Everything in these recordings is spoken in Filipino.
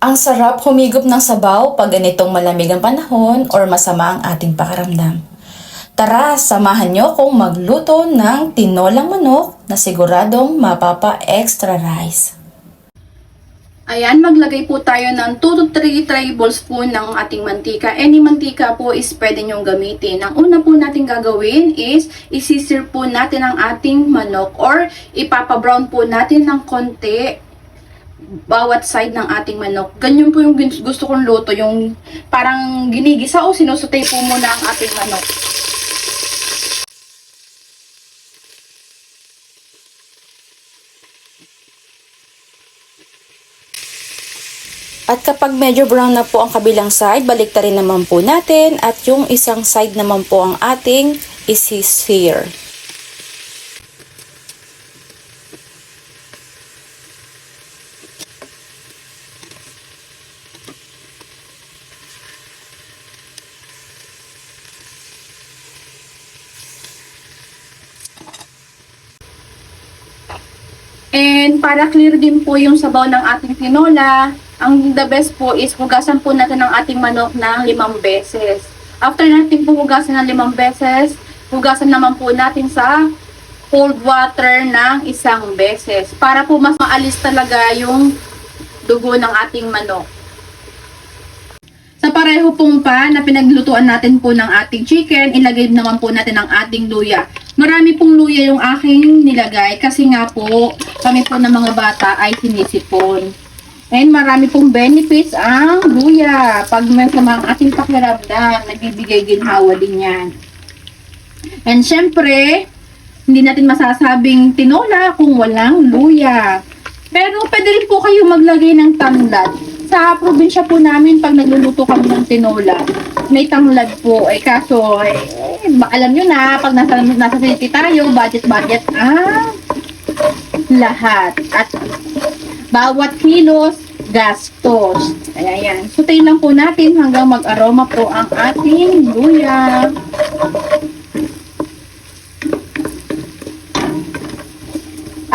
Ang sarap humigop ng sabaw pag ganitong malamig ang panahon or masama ang ating pakiramdam. Tara, samahan niyo akong magluto ng tinolang manok na siguradong mapapa-extra rice. Ayan, maglagay po tayo ng 2 to 3 tablespoon ng ating mantika. Any mantika po is pwede nyong gamitin. Ang una po natin gagawin is isisir po natin ang ating manok or ipapa-brown po natin ng konti bawat side ng ating manok. Ganyan po yung gusto kong luto, yung parang ginigisa o sinusutay po muna ang ating manok. At kapag medyo brown na po ang kabilang side, baliktarin naman po natin at yung isang side naman po ang ating isi-sear. And para clear din po yung sabaw ng ating tinola, ang the best po is hugasan po natin ang ating manok ng 5 beses. After natin po hugasan ng 5 beses, hugasan naman po natin sa cold water ng 1 beses para po mas maalis talaga yung dugo ng ating manok. Sa pareho pong pan na pinaglutuan natin po ng ating chicken, ilagay naman po natin ang ating luya. Marami pong luya yung aking nilagay kasi nga po kami po ng mga bata ay sinisipon. And marami pong benefits ang luya. Pag may sama ang ating pakiramdam, nagbibigay ginhawa din yan. And syempre, hindi natin masasabing tinola kung walang luya. Pero pwede rin po kayo maglagay ng tanglad. Sa probinsya po namin, pag nagluluto kami ng tinola, may tanglad po. Kaso, alam nyo na, pag nasa city tayo, budget, lahat. At bawat kilos, gastos. Ayan. Sutayin lang po natin hanggang mag-aroma po ang ating luya.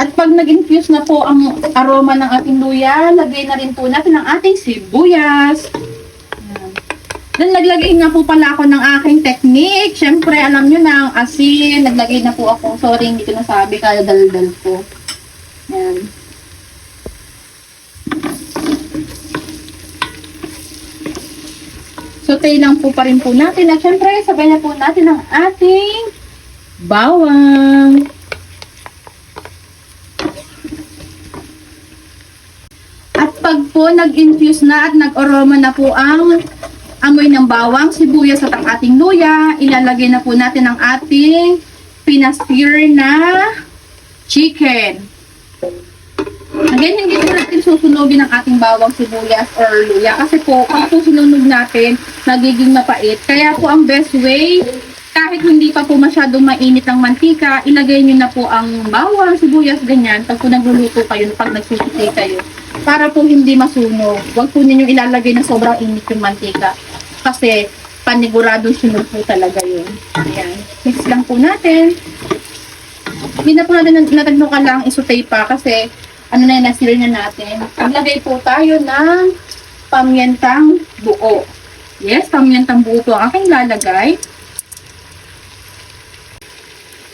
At pag nag-infuse na po ang aroma ng ating luya, lagay na rin po natin ang ating sibuyas. Then naglagay na po pala ako ng aking technique. Siyempre, alam nyo na ang asin. Naglagay na po ako. Sorry, hindi ko nasabi. Kaya dal-dal po. Ayan. Saute lang po pa rin po natin. At siyempre, sabay na po natin ang ating bawang. At pag po nag-infuse na at nag-aroma na po ang amoy ng bawang, sibuyas at ang ating luya, ilalagay na po natin ang ating pinasear na chicken. Again, hindi po natin susunugin ang ating bawang, sibuyas or luya kasi po, pag po sinunog natin, nagiging mapait. Kaya po ang best way, kahit hindi pa po masyadong mainit ang mantika, ilagay nyo na po ang bawang, sibuyas, ganyan, pag po nagluluto kayo, pag nagsusutay kayo. Para po hindi masunog. Huwag po ninyong ilalagay na sobrang init yung mantika. Kasi paniguradong sunog po talaga yun. Ayan. Mix lang po natin. Hindi na po natin natagnukan lang isutay pa kasi ano na yun, nasira na natin. Maglagay po tayo ng pamyentang buo. Yes, pamyentang buo po ang aking lalagay.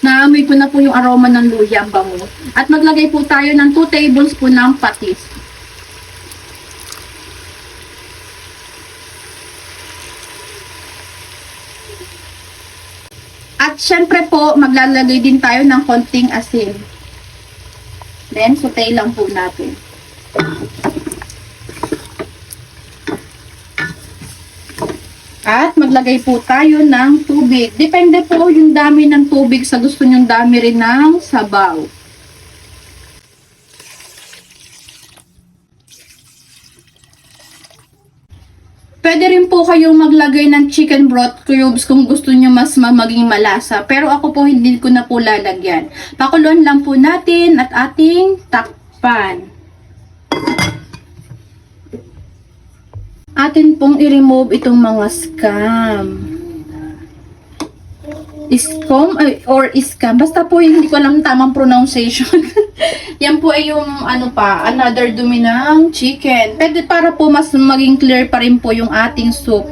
Naamoy ko na po yung aroma ng luya, ang bango. At maglagay po tayo ng 2 tablespoon ng patis. At syempre po, maglalagay din tayo ng konting asin. Then, saute lang po natin. At maglagay po tayo ng tubig. Depende po yung dami ng tubig sa gusto nyong dami rin ng sabaw. Pwede rin po kayong maglagay ng chicken broth cubes kung gusto nyo mas maging malasa. Pero ako po hindi ko na po lalagyan. Pakuluan lang po natin at ating takpan. Atin pong i-remove itong mga scam. Scam or scam. Basta po hindi ko alam tamang pronunciation. Yan po ay yung another dumi ng chicken. Pwede para po mas maging clear pa rin po yung ating soup.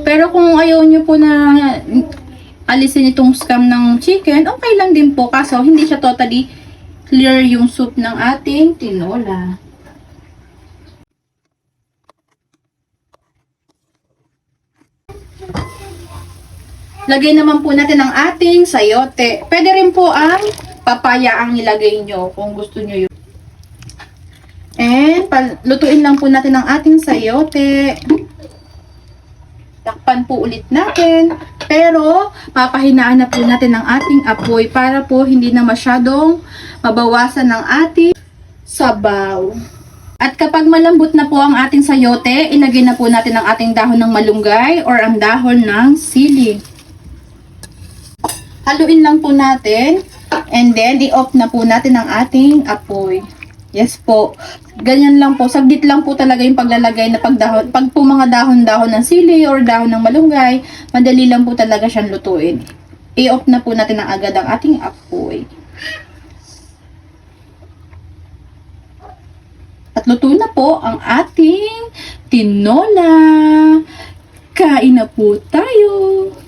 Pero kung ayaw nyo po na alisin itong scum ng chicken, okay lang din po. Kaso hindi siya totally clear yung soup ng ating tinola. Lagay naman po natin ang ating sayote. Pwede rin po ang papaya ang ilagay nyo kung gusto nyo yun. And, lutuin lang po natin ang ating sayote. Takpan po ulit natin. Pero, papahinaan na po natin ang ating apoy para po hindi na masyadong mabawasan ng ating sabaw. At kapag malambot na po ang ating sayote, ilagay na po natin ang ating dahon ng malunggay or ang dahon ng sili. Haluin lang po natin and then i-off na po natin ang ating apoy. Yes po. Ganyan lang po. Saglit lang po talaga yung paglalagay na pagdahon. Pag po mga dahon-dahon ng sili or dahon ng malunggay, madali lang po talaga siyang lutuin. I-off na po natin ang agad ang ating apoy. At luto na po ang ating tinola. Kain na po tayo!